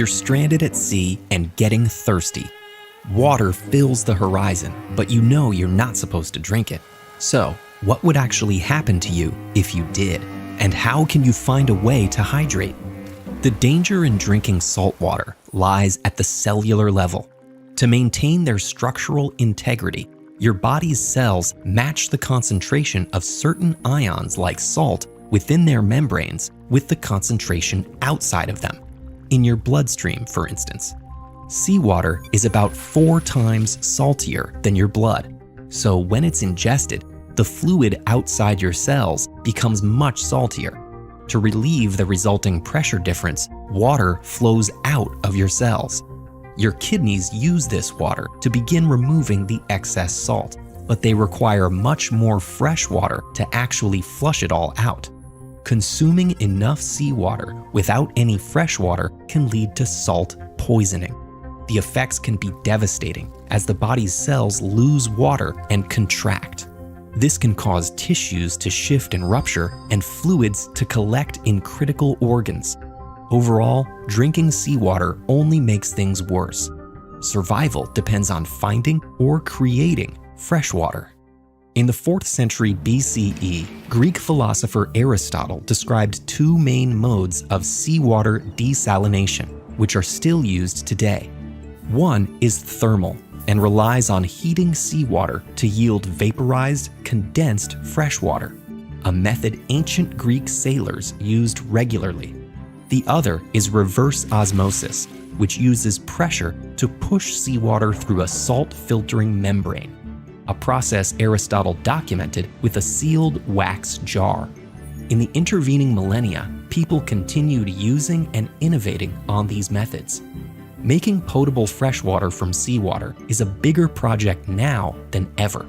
You're stranded at sea and getting thirsty. Water fills the horizon, but you know you're not supposed to drink it. So, what would actually happen to you if you did? And how can you find a way to hydrate? The danger in drinking salt water lies at the cellular level. To maintain their structural integrity, your body's cells match the concentration of certain ions like salt within their membranes with the concentration outside of them. In your bloodstream, for instance. Seawater is about 4 times saltier than your blood. So when it's ingested, the fluid outside your cells becomes much saltier. To relieve the resulting pressure difference, water flows out of your cells. Your kidneys use this water to begin removing the excess salt, but they require much more fresh water to actually flush it all out. Consuming enough seawater without any fresh water can lead to salt poisoning. The effects can be devastating as the body's cells lose water and contract. This can cause tissues to shift and rupture and fluids to collect in critical organs. Overall, drinking seawater only makes things worse. Survival depends on finding or creating fresh water. In the 4th century BCE, Greek philosopher Aristotle described 2 main modes of seawater desalination, which are still used today. One is thermal and relies on heating seawater to yield vaporized, condensed freshwater, a method ancient Greek sailors used regularly. The other is reverse osmosis, which uses pressure to push seawater through a salt filtering membrane, a process Aristotle documented with a sealed wax jar. In the intervening millennia, people continued using and innovating on these methods. Making potable freshwater from seawater is a bigger project now than ever.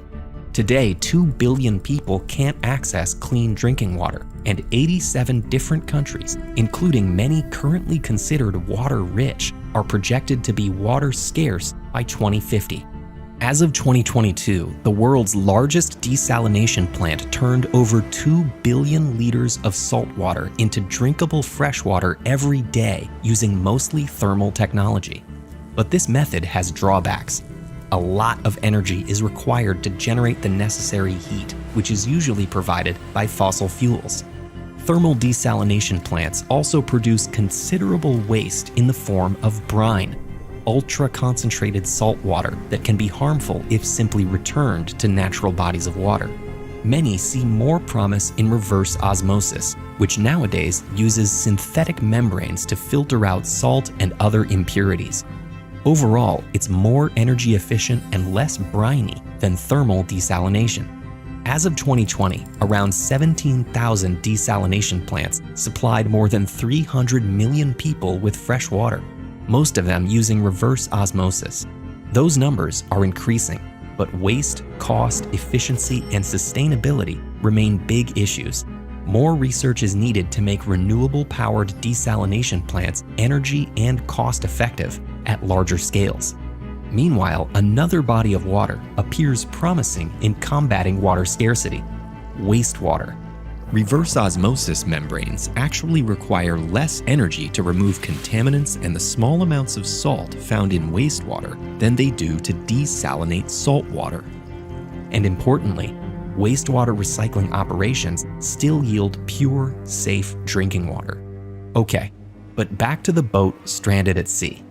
Today, 2 billion people can't access clean drinking water, and 87 different countries, including many currently considered water-rich, are projected to be water scarce by 2050. As of 2022, the world's largest desalination plant turned over 2 billion liters of salt water into drinkable freshwater every day using mostly thermal technology. But this method has drawbacks. A lot of energy is required to generate the necessary heat, which is usually provided by fossil fuels. Thermal desalination plants also produce considerable waste in the form of brine, ultra-concentrated salt water that can be harmful if simply returned to natural bodies of water. Many see more promise in reverse osmosis, which nowadays uses synthetic membranes to filter out salt and other impurities. Overall, it's more energy efficient and less briny than thermal desalination. As of 2020, around 17,000 desalination plants supplied more than 300 million people with fresh water, most of them using reverse osmosis. Those numbers are increasing, but waste, cost, efficiency, and sustainability remain big issues. More research is needed to make renewable-powered desalination plants energy and cost-effective at larger scales. Meanwhile, another body of water appears promising in combating water scarcity: wastewater. Reverse osmosis membranes actually require less energy to remove contaminants and the small amounts of salt found in wastewater than they do to desalinate salt water. And importantly, wastewater recycling operations still yield pure, safe drinking water. Okay, but back to the boat stranded at sea.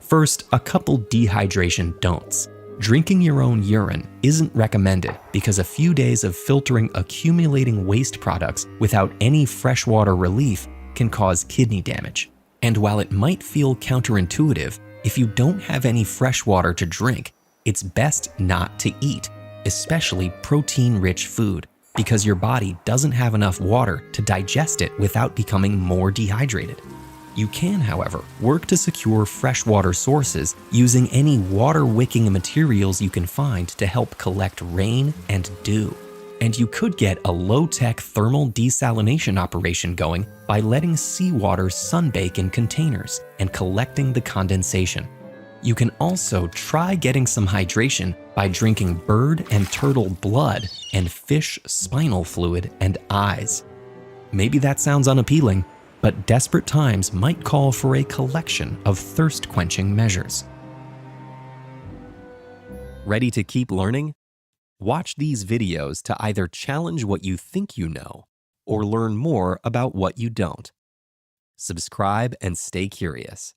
First, a couple dehydration don'ts. Drinking your own urine isn't recommended because a few days of filtering accumulating waste products without any freshwater relief can cause kidney damage. And while it might feel counterintuitive, if you don't have any fresh water to drink, it's best not to eat, especially protein-rich food, because your body doesn't have enough water to digest it without becoming more dehydrated. You can, however, work to secure freshwater sources using any water-wicking materials you can find to help collect rain and dew. And you could get a low-tech thermal desalination operation going by letting seawater sunbake in containers and collecting the condensation. You can also try getting some hydration by drinking bird and turtle blood and fish spinal fluid and eyes. Maybe that sounds unappealing, but desperate times might call for a collection of thirst-quenching measures. Ready to keep learning? Watch these videos to either challenge what you think you know or learn more about what you don't. Subscribe and stay curious.